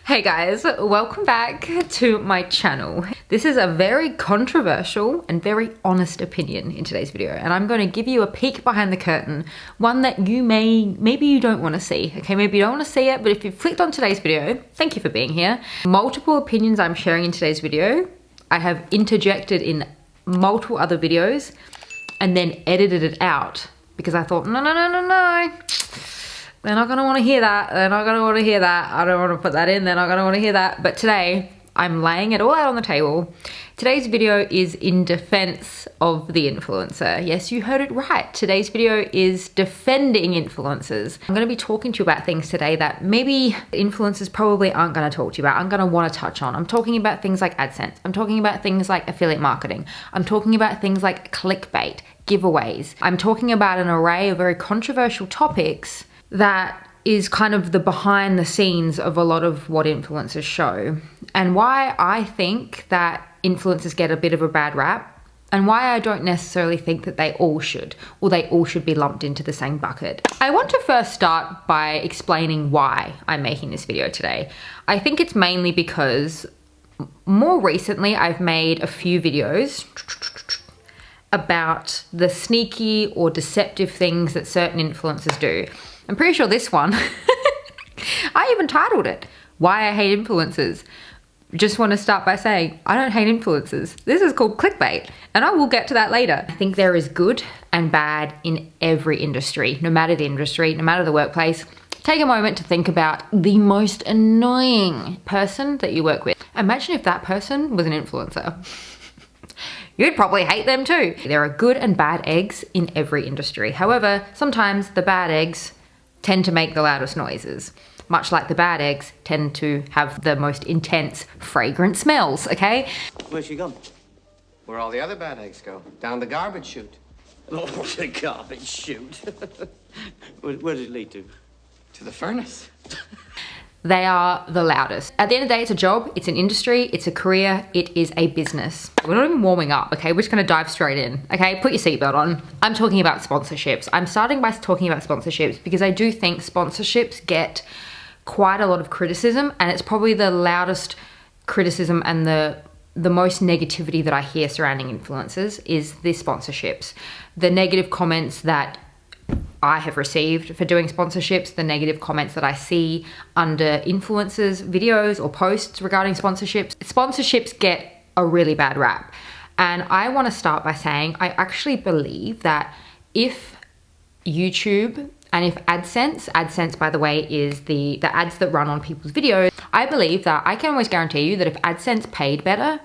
Hey guys, welcome back to my channel. This is a very controversial and very honest opinion in today's video, and I'm going to give you a peek behind the curtain, one that you maybe you don't want to see, okay? Maybe you don't want to see it, but if you've clicked on today's video, thank you for being here. Multiple opinions I'm sharing in today's video. I have interjected in multiple other videos and then edited it out because I thought, no. They're not gonna wanna hear that. They're not gonna wanna hear that. I don't wanna put that in. They're not gonna wanna hear that. But today, I'm laying it all out on the table. Today's video is in defense of the influencer. Yes, you heard it right. Today's video is defending influencers. I'm gonna be talking to you about things today that maybe influencers probably aren't gonna talk to you about. I'm gonna wanna touch on. I'm talking about things like AdSense. I'm talking about things like affiliate marketing. I'm talking about things like clickbait, giveaways. I'm talking about an array of very controversial topics that is kind of the behind the scenes of a lot of what influencers show, and why I think that influencers get a bit of a bad rap, and why I don't necessarily think that they all should, or they all should be lumped into the same bucket. I want to first start by explaining why I'm making this video today. I think it's mainly because more recently I've made a few videos about the sneaky or deceptive things that certain influencers do. I'm pretty sure this one, I even titled it, Why I Hate Influencers. Just want to start by saying, I don't hate influencers. This is called clickbait, and I will get to that later. I think there is good and bad in every industry, no matter the industry, no matter the workplace. Take a moment to think about the most annoying person that you work with. Imagine if that person was an influencer. You'd probably hate them too. There are good and bad eggs in every industry. However, sometimes the bad eggs tend to make the loudest noises, much like the bad eggs tend to have the most intense, fragrant smells, okay? Where's she gone? Where all the other bad eggs go. Down the garbage chute. Oh, the garbage chute. Where does it lead to? To the furnace. They are the loudest. At the end of the day, it's a job, it's an industry, it's a career, it is a business. We're not even warming up, okay? We're just gonna dive straight in, okay? Put your seatbelt on. I'm talking about sponsorships. I'm starting by talking about sponsorships because I do think sponsorships get quite a lot of criticism, and it's probably the loudest criticism and the most negativity that I hear surrounding influencers is the sponsorships. The negative comments that I have received for doing sponsorships, the negative comments that I see under influencers' videos or posts regarding sponsorships. Sponsorships get a really bad rap. And I want to start by saying I actually believe that if YouTube and if AdSense by the way is the ads that run on people's videos, I believe that I can almost guarantee you that if AdSense paid better,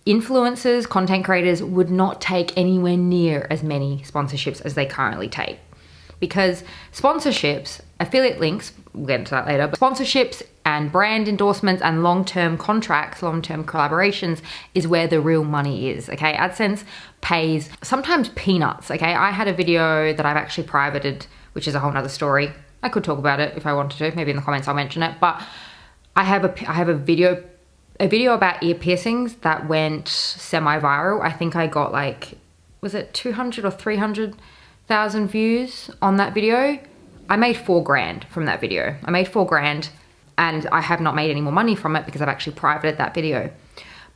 influencers, content creators would not take anywhere near as many sponsorships as they currently take. Because sponsorships, affiliate links, we'll get into that later, but sponsorships and brand endorsements and long-term contracts, long-term collaborations is where the real money is, okay? AdSense pays sometimes peanuts, okay? I had a video that I've actually privated, which is a whole nother story. I could talk about it if I wanted to, maybe in the comments I'll mention it, but I have a video about ear piercings that went semi-viral. I think I got like, was it 200 or 300,000 views on that video? I made $4,000 from that video. I made $4,000 and I have not made any more money from it because I've actually privated that video.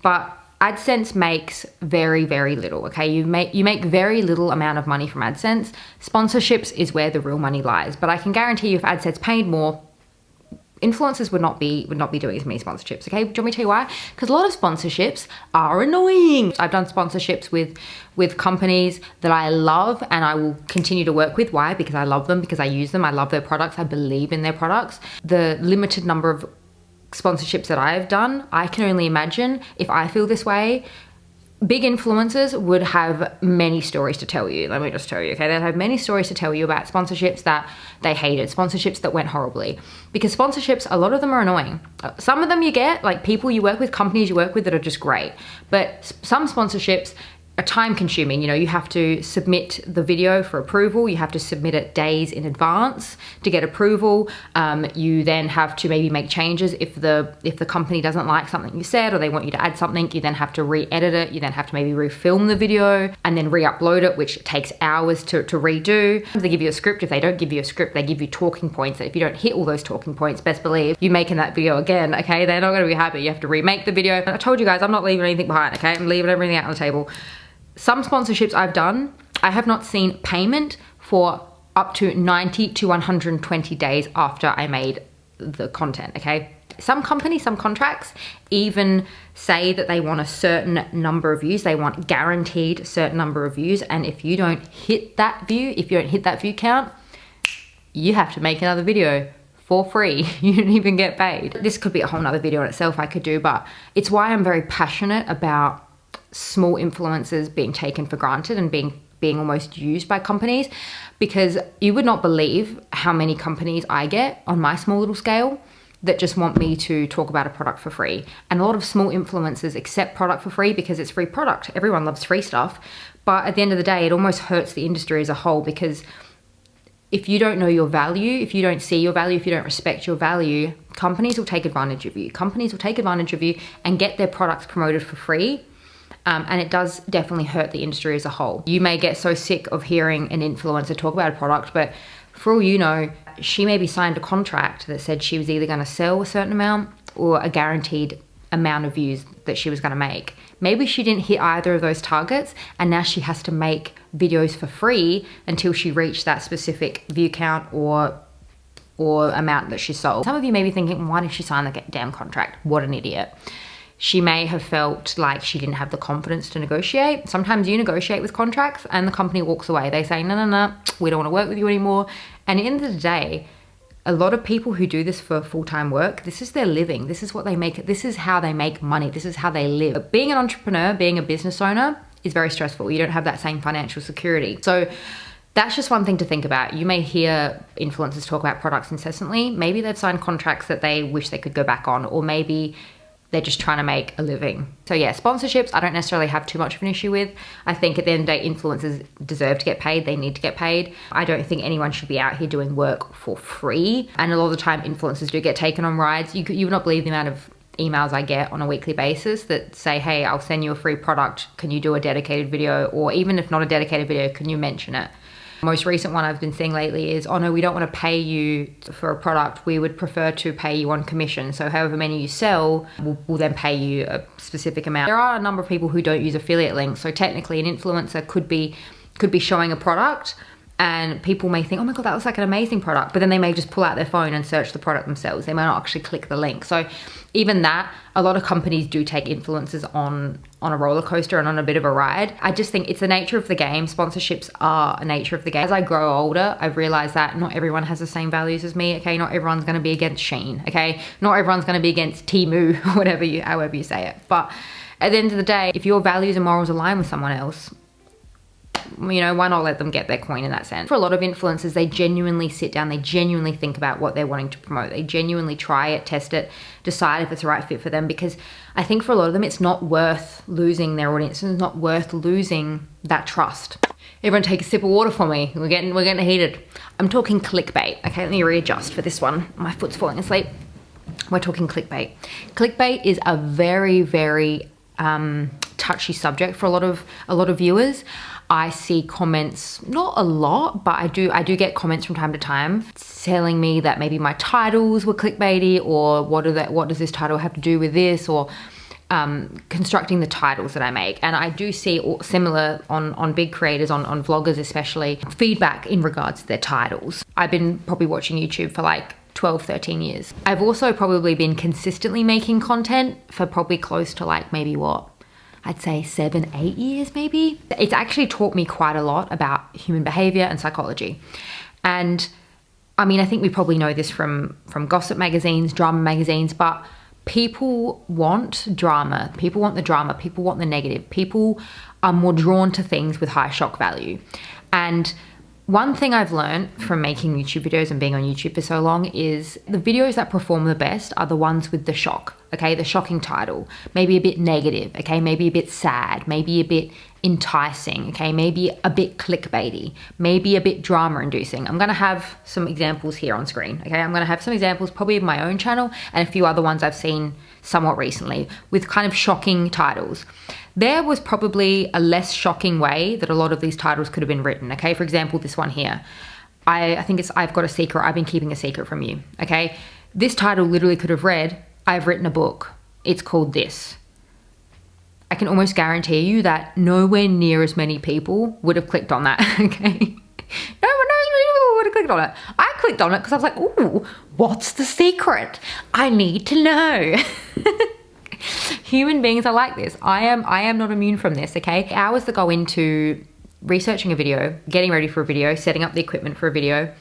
But AdSense makes very, very little, okay? You make very little amount of money from AdSense. Sponsorships is where the real money lies. But I can guarantee you if AdSense paid more, influencers would not be doing as many sponsorships, okay? Do you want me to tell you why? Because a lot of sponsorships are annoying. I've done sponsorships with companies that I love and I will continue to work with. Why? Because I love them, because I use them, I love their products, I believe in their products. The limited number of sponsorships that I've done, I can only imagine if I feel this way. Big influencers would have many stories to tell you. Let me just tell you, okay? They'd have many stories to tell you about sponsorships that they hated, sponsorships that went horribly. Because sponsorships, a lot of them are annoying. Some of them you get, like people you work with, companies you work with that are just great. But some sponsorships, time consuming. You know, you have to submit the video for approval. You have to submit it days in advance to get approval. You then have to maybe make changes if the company doesn't like something you said, or they want you to add something. You then have to re-edit it. You then have to maybe refilm the video and then re-upload it, which takes hours to redo. They give you a script. If they don't give you a script, they give you talking points. That if you don't hit all those talking points, best believe you're making that video again, okay? They're not gonna be happy. You have to remake the video. I told you guys, I'm not leaving anything behind, okay? I'm leaving everything out on the table. Some sponsorships I've done, I have not seen payment for up to 90 to 120 days after I made the content, okay? Some companies, some contracts even say that they want a certain number of views. They want guaranteed certain number of views. And if you don't hit that view, if you don't hit that view count, you have to make another video for free. You don't even get paid. This could be a whole nother video in itself I could do, but it's why I'm very passionate about small influencers being taken for granted and being almost used by companies, because you would not believe how many companies I get on my small little scale that just want me to talk about a product for free. And a lot of small influencers accept product for free because it's free product. Everyone loves free stuff. But at the end of the day, it almost hurts the industry as a whole, because if you don't know your value, if you don't see your value, if you don't respect your value, companies will take advantage of you. Companies will take advantage of you and get their products promoted for free. And it does definitely hurt the industry as a whole. You may get so sick of hearing an influencer talk about a product, but for all you know, she maybe signed a contract that said she was either going to sell a certain amount or a guaranteed amount of views that she was going to make. Maybe she didn't hit either of those targets, and now she has to make videos for free until she reached that specific view count or amount that she sold. Some of you may be thinking, why did she sign the damn contract? What an idiot. She may have felt like she didn't have the confidence to negotiate. Sometimes you negotiate with contracts and the company walks away. They say, no, we don't want to work with you anymore. And at the end of the day, a lot of people who do this for full-time work, this is their living. This is what they make. This is how they make money. This is how they live. But being an entrepreneur, being a business owner is very stressful. You don't have that same financial security. So that's just one thing to think about. You may hear influencers talk about products incessantly. Maybe they've signed contracts that they wish they could go back on, or maybe they're just trying to make a living. So yeah, sponsorships, I don't necessarily have too much of an issue with. I think at the end of the day, influencers deserve to get paid. They need to get paid. I don't think anyone should be out here doing work for free. And a lot of the time, influencers do get taken on rides. You would not believe the amount of emails I get on a weekly basis that say, hey, I'll send you a free product. Can you do a dedicated video? Or even if not a dedicated video, can you mention it? Most recent one I've been seeing lately is, oh no, we don't want to pay you for a product. We would prefer to pay you on commission. So however many you sell, we'll then pay you a specific amount. There are a number of people who don't use affiliate links. So technically an influencer could be showing a product and people may think, oh my God, that looks like an amazing product. But then they may just pull out their phone and search the product themselves. They might not actually click the link. So even that, a lot of companies do take influencers on a roller coaster and on a bit of a ride. I just think it's the nature of the game. Sponsorships are a nature of the game. As I grow older, I've realized that not everyone has the same values as me, okay? Not everyone's gonna be against Shein, okay? Not everyone's gonna be against Temu, however you say it. But at the end of the day, if your values and morals align with someone else, you know, why not let them get their coin in that sense? For a lot of influencers, they genuinely sit down, they genuinely think about what they're wanting to promote. They genuinely try it, test it, decide if it's the right fit for them, because I think for a lot of them, it's not worth losing their audience. It's not worth losing that trust. Everyone take a sip of water for me. We're getting heated. I'm talking clickbait. Okay, let me readjust for this one. My foot's falling asleep. We're talking clickbait. Clickbait is a very, very touchy subject for a lot of viewers. I see comments, not a lot, but I do get comments from time to time telling me that maybe my titles were clickbaity, or what does this title have to do with this, or constructing the titles that I make. And I do see similar on big creators, on vloggers especially, feedback in regards to their titles. I've been probably watching YouTube for like 12, 13 years. I've also probably been consistently making content for probably close to like maybe what? I'd say 7, 8 years maybe. It's actually taught me quite a lot about human behavior and psychology. And I mean, I think we probably know this from gossip magazines, drama magazines, but people want drama. People want the drama. People want the negative. People are more drawn to things with high shock value. And one thing I've learned from making YouTube videos and being on YouTube for so long is the videos that perform the best are the ones with the shock. okay, the shocking title, maybe a bit negative, okay, maybe a bit sad, maybe a bit enticing, okay, maybe a bit clickbaity, maybe a bit drama inducing. I'm gonna have some examples here on screen, okay? I'm gonna have some examples probably of my own channel and a few other ones I've seen somewhat recently with kind of shocking titles. There was probably a less shocking way that a lot of these titles could have been written, okay? For example, this one here. I think it's I've got a secret, I've been keeping a secret from you, okay? This title literally could have read, I've written a book, it's called this. I can almost guarantee you that nowhere near as many people would have clicked on that, okay? Nowhere near as many people would have clicked on it. I clicked on it because I was like, ooh, what's the secret? I need to know. Human beings are like this. I am not immune from this, okay? Hours that go into researching a video, getting ready for a video, setting up the equipment for a video,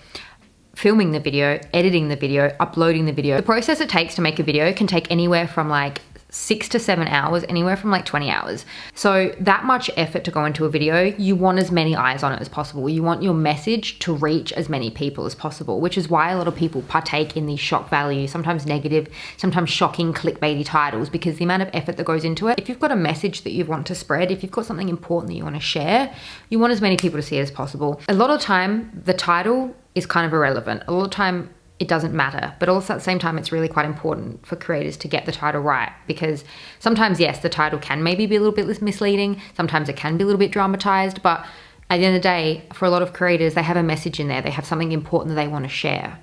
filming the video, editing the video, uploading the video. The process it takes to make a video can take anywhere from like 6 to 7 hours, anywhere from like 20 hours. So that much effort to go into a video, you want as many eyes on it as possible. You want your message to reach as many people as possible, which is why a lot of people partake in these shock value, sometimes negative, sometimes shocking clickbaity titles, because the amount of effort that goes into it. If you've got a message that you want to spread, if you've got something important that you want to share, you want as many people to see it as possible. A lot of the time, the title is kind of irrelevant. A lot of the time, it doesn't matter, but also at the same time, it's really quite important for creators to get the title right, because sometimes, yes, the title can maybe be a little bit misleading. Sometimes it can be a little bit dramatized, but at the end of the day, for a lot of creators, they have a message in there. They have something important that they want to share,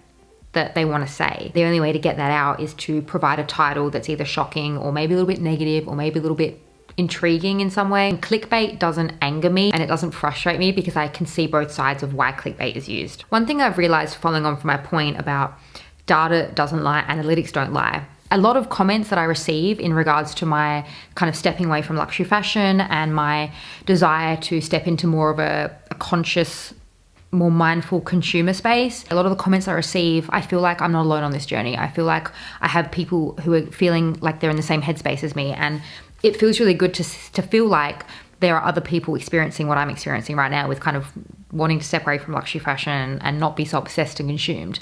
that they want to say. The only way to get that out is to provide a title that's either shocking or maybe a little bit negative or maybe a little bit intriguing in some way. And clickbait doesn't anger me and it doesn't frustrate me because I can see both sides of why clickbait is used. One thing I've realized, following on from my point about data doesn't lie, analytics don't lie, a lot of comments that I receive in regards to my kind of stepping away from luxury fashion and my desire to step into more of a conscious, more mindful consumer space. A lot of the comments I receive, I feel like I'm not alone on this journey. I feel like I have people who are feeling like they're in the same headspace as me, and it feels really good to feel like there are other people experiencing what I'm experiencing right now with kind of wanting to separate from luxury fashion and not be so obsessed and consumed.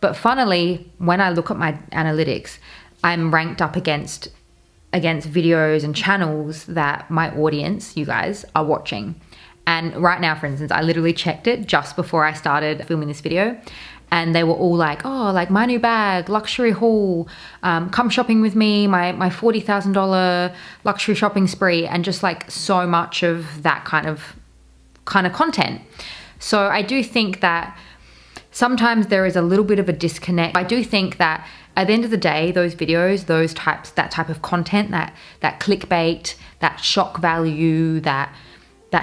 But funnily, when I look at my analytics, I'm ranked up against videos and channels that my audience, you guys, are watching. And right now, for instance, I literally checked it just before I started filming this video, and they were all like, oh, like my new bag, luxury haul, come shopping with me, my $40,000 luxury shopping spree, and just like so much of that kind of content. So I do think that sometimes there is a little bit of a disconnect. I do think that at the end of the day, those videos, that type of content, that clickbait, that shock value, that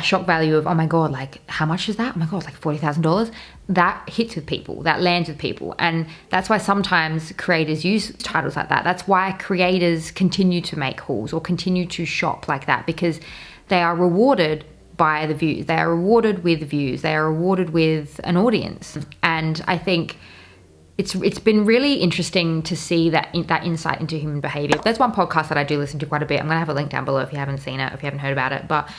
shock value of, oh my God, like how much is that? Oh my God, like $40,000. That hits with people, that lands with people. And that's why sometimes creators use titles like that. That's why creators continue to make hauls or continue to shop like that, because they are rewarded by the views. They are rewarded with views. They are rewarded with an audience. And I think it's been really interesting to see that insight into human behavior. There's one podcast that I do listen to quite a bit. I'm gonna have a link down below if you haven't seen it, if you haven't heard about it, but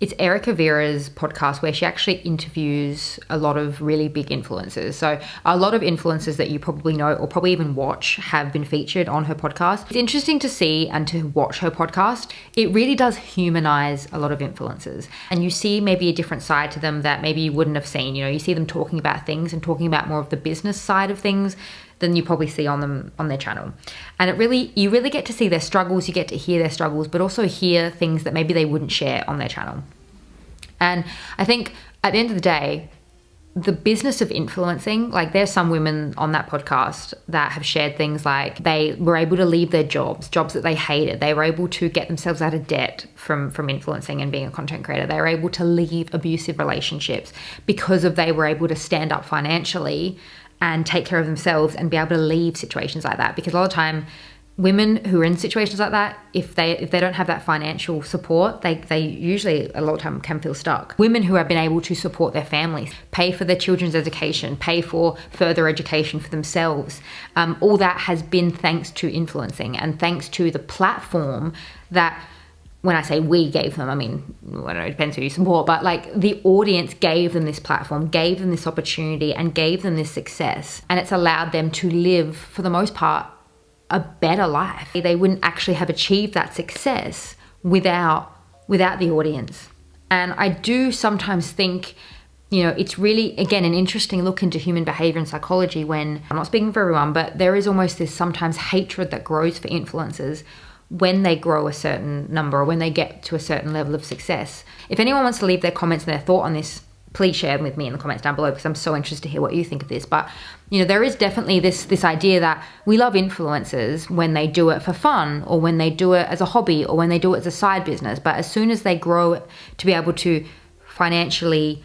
it's Erica Vera's podcast where she actually interviews a lot of really big influencers. So a lot of influencers that you probably know or probably even watch have been featured on her podcast. It's interesting to see and to watch her podcast. It really does humanize a lot of influencers, and you see maybe a different side to them that maybe you wouldn't have seen. You know, you see them talking about things and talking about more of the business side of things than you probably see on their channel. And you really get to see their struggles, you get to hear their struggles, but also hear things that maybe they wouldn't share on their channel. And I think at the end of the day, the business of influencing, like there's some women on that podcast that have shared things like they were able to leave their jobs that they hated. They were able to get themselves out of debt from influencing and being a content creator. They were able to leave abusive relationships because they were able to stand up financially and take care of themselves and be able to leave situations like that. Because a lot of time, women who are in situations like that, if they don't have that financial support, they usually a lot of time can feel stuck. Women who have been able to support their families, pay for their children's education, pay for further education for themselves, all that has been thanks to influencing and thanks to the platform that, when I say we gave them, I mean, I don't know, it depends who you support, but like the audience gave them this platform, gave them this opportunity and gave them this success. And it's allowed them to live, for the most part, a better life. They wouldn't actually have achieved that success without the audience. And I do sometimes think, you know, it's really, again, an interesting look into human behavior and psychology when, I'm not speaking for everyone, but there is almost this sometimes hatred that grows for influencers when they grow a certain number or when they get to a certain level of success. If anyone wants to leave their comments and their thought on this, please share them with me in the comments down below, because I'm so interested to hear what you think of this. But, you know, there is definitely this idea that we love influencers when they do it for fun, or when they do it as a hobby, or when they do it as a side business. But as soon as they grow to be able to financially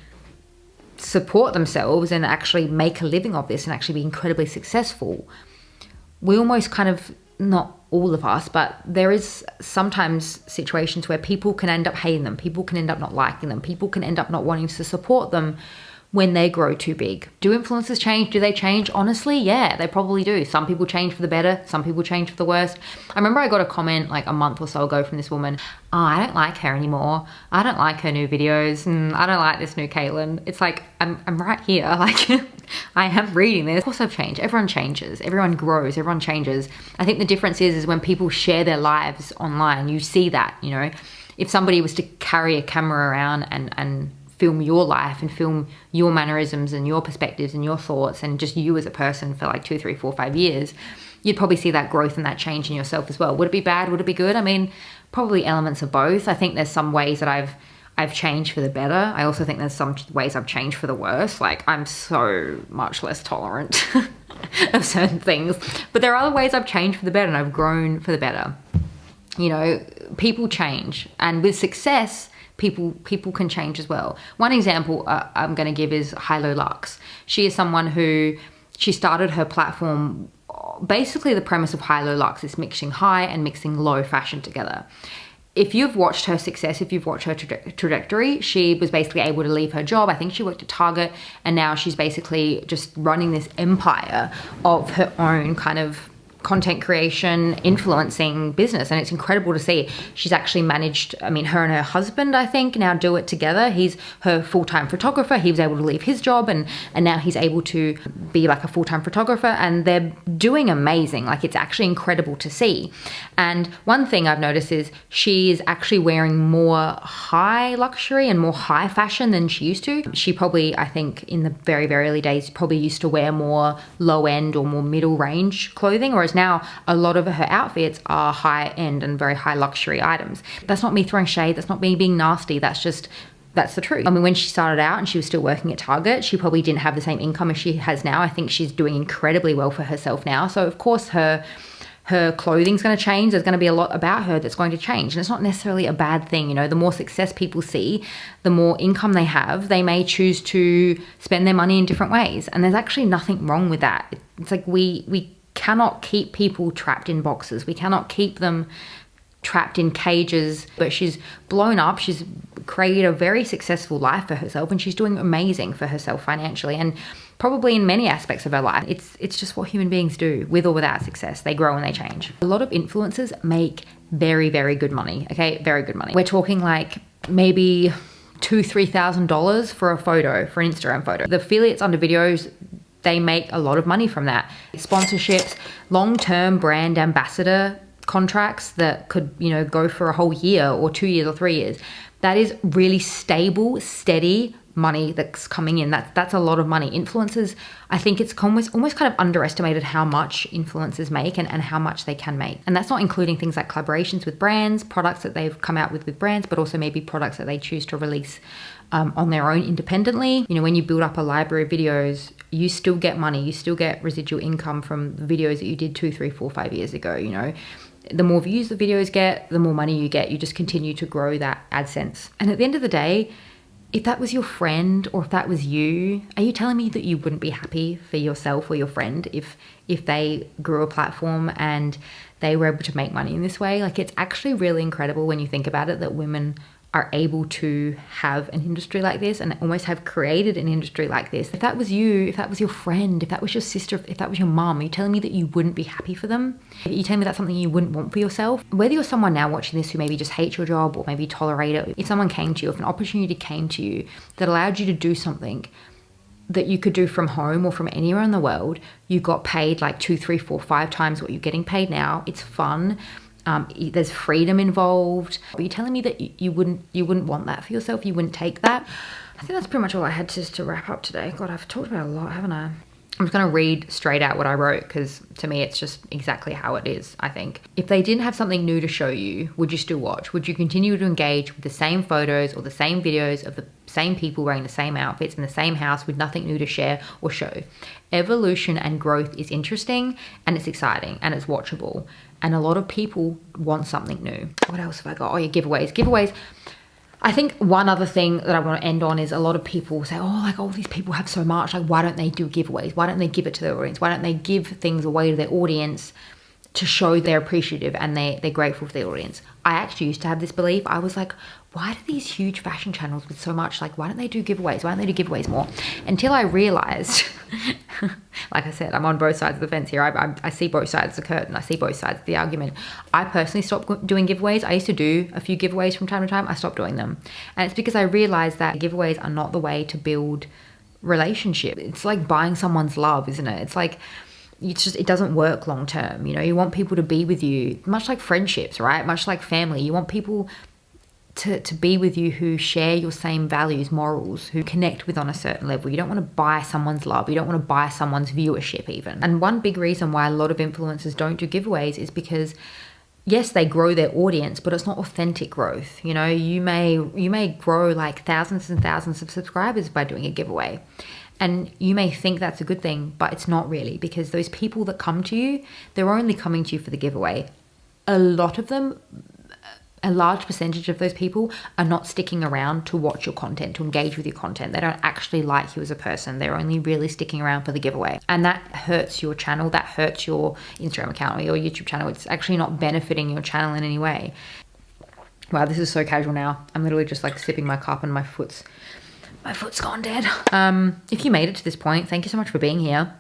support themselves and actually make a living of this and actually be incredibly successful, we almost kind of, not all of us, but there is sometimes situations where people can end up hating them, people can end up not liking them, people can end up not wanting to support them when they grow too big. Do influencers change? Do they change? Honestly, yeah, they probably do. Some people change for the better, some people change for the worst. I remember I got a comment like a month or so ago from this woman, oh, I don't like her anymore. I don't like her new videos. I don't like this new Caitlin. It's like, I'm right here. Like, I am reading this. Of course I've changed. Everyone changes. Everyone grows. Everyone changes. I think the difference is when people share their lives online, you see that, you know. If somebody was to carry a camera around and film your life and film your mannerisms and your perspectives and your thoughts and just you as a person for like 2, 3, 4, 5 years, you'd probably see that growth and that change in yourself as well. Would it be bad? Would it be good? I mean, probably elements of both. I think there's some ways that I've changed for the better. I also think there's some ways I've changed for the worse. Like, I'm so much less tolerant of certain things. But there are other ways I've changed for the better and I've grown for the better. You know, people change. And with success, people can change as well. One example I'm going to give is Luxxe. She is someone who, she started her platform, basically the premise of Luxxe is mixing high and mixing low fashion together. If you've watched her success, if you've watched her trajectory, she was basically able to leave her job. I think she worked at Target, and now she's basically just running this empire of her own kind of content creation, influencing business, and it's incredible to see. She's actually managed, I mean, her and her husband, I think, now do it together. He's her full-time photographer. He was able to leave his job and now he's able to be like a full-time photographer, and they're doing amazing. Like, it's actually incredible to see. And one thing I've noticed is she is actually wearing more high luxury and more high fashion than she used to. She probably, I think, in the very, very early days, probably used to wear more low-end or more middle range clothing, whereas now a lot of her outfits are high end and very high luxury items. That's not me throwing shade, that's not me being nasty, that's the truth. I mean, when she started out and she was still working at Target, she probably didn't have the same income as she has now. I think she's doing incredibly well for herself now. So of course her clothing's going to change. There's going to be a lot about her that's going to change, and it's not necessarily a bad thing. You know, the more success people see, the more income they have, they may choose to spend their money in different ways, and there's actually nothing wrong with that. It's like we cannot keep people trapped in boxes. We cannot keep them trapped in cages. But she's blown up. She's created a very successful life for herself, and she's doing amazing for herself financially and probably in many aspects of her life. It's just what human beings do, with or without success. They grow and they change. A lot of influencers make very, very good money. Okay, very good money. We're talking like maybe $2,000-$3,000 for a photo, for an Instagram photo. The affiliates under videos, they make a lot of money from that. Sponsorships, long-term brand ambassador contracts that could, you know, go for a whole year or 2 years or 3 years. That is really stable, steady money that's coming in. That's a lot of money. Influencers, I think it's almost kind of underestimated how much influencers make and how much they can make. And that's not including things like collaborations with brands, products that they've come out with brands, but also maybe products that they choose to release on their own independently. You know, when you build up a library of videos, you still get money. You still get residual income from the videos that you did 2, 3, 4, 5 years ago. You know, the more views the videos get, the more money you get. You just continue to grow that AdSense. And at the end of the day, if that was your friend or if that was you, are you telling me that you wouldn't be happy for yourself or your friend if they grew a platform and they were able to make money in this way? Like, it's actually really incredible when you think about it that women are able to have an industry like this and almost have created an industry like this. If that was you, if that was your friend, if that was your sister, if that was your mom, are you telling me that you wouldn't be happy for them? Are you telling me that's something you wouldn't want for yourself? Whether you're someone now watching this who maybe just hates your job or maybe tolerate it, if someone came to you, if an opportunity came to you that allowed you to do something that you could do from home or from anywhere in the world, you got paid like 2, 3, 4, 5 times what you're getting paid now. It's fun. There's freedom involved. Are you telling me that you wouldn't want that for yourself? You wouldn't take that? I think that's pretty much all I had to wrap up today. God, I've talked about a lot, haven't I? I'm just going to read straight out what I wrote because to me it's just exactly how it is, I think. If they didn't have something new to show you, would you still watch? Would you continue to engage with the same photos or the same videos of the same people wearing the same outfits in the same house with nothing new to share or show? Evolution and growth is interesting and it's exciting and it's watchable. And a lot of people want something new. What else have I got? Oh yeah, giveaways. Giveaways. I think one other thing that I want to end on is a lot of people say, oh, like all these people have so much. Like, why don't they do giveaways? Why don't they give it to their audience? Why don't they give things away to their audience to show they're appreciative and they're grateful for their audience? I actually used to have this belief. I was like, why do these huge fashion channels with so much, like, why don't they do giveaways? Why don't they do giveaways more? Until I realized, like I said, I'm on both sides of the fence here. I see both sides of the curtain. I see both sides of the argument. I personally stopped doing giveaways. I used to do a few giveaways from time to time. I stopped doing them. And it's because I realized that giveaways are not the way to build relationship. It's like buying someone's love, isn't it? It's like, it doesn't work long term. You know, you want people to be with you, much like friendships, right? Much like family. You want people to be with you who share your same values, morals, who connect with on a certain level. You don't want to buy someone's love. You don't want to buy someone's viewership even. And one big reason why a lot of influencers don't do giveaways is because, yes, they grow their audience, but it's not authentic growth. You know, you may grow like thousands and thousands of subscribers by doing a giveaway. And you may think that's a good thing, but it's not really, because those people that come to you, they're only coming to you for the giveaway. A lot of them, a large percentage of those people are not sticking around to watch your content, to engage with your content. They don't actually like you as a person. They're only really sticking around for the giveaway. And that hurts your channel. That hurts your Instagram account or your YouTube channel. It's actually not benefiting your channel in any way. Wow, this is so casual now. I'm literally just like sipping my cup and my foot's gone dead. If you made it to this point, thank you so much for being here.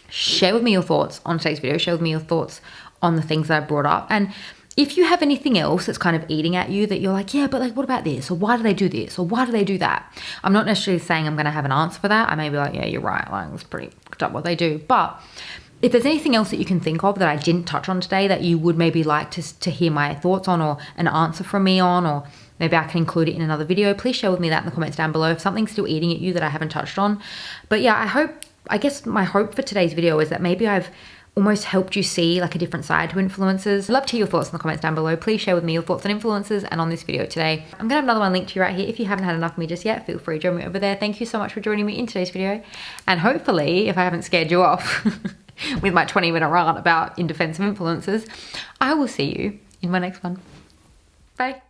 Share with me your thoughts on today's video. Share with me your thoughts on the things that I brought up. And if you have anything else that's kind of eating at you that you're like, yeah, but like, what about this? Or why do they do this? Or why do they do that? I'm not necessarily saying I'm going to have an answer for that. I may be like, yeah, you're right. Like, it's pretty fucked up what they do. But if there's anything else that you can think of that I didn't touch on today that you would maybe like to hear my thoughts on, or an answer from me on, or maybe I can include it in another video, please share with me that in the comments down below if something's still eating at you that I haven't touched on. But yeah, I guess my hope for today's video is that maybe I've almost helped you see like a different side to influencers. I'd love to hear your thoughts in the comments down below. Please share with me your thoughts on influencers and on this video today. I'm gonna have another one linked to you right here. If you haven't had enough of me just yet, feel free to join me over there. Thank you so much for joining me in today's video. And hopefully, if I haven't scared you off with my 20-minute rant about in defense of influencers, I will see you in my next one. Bye.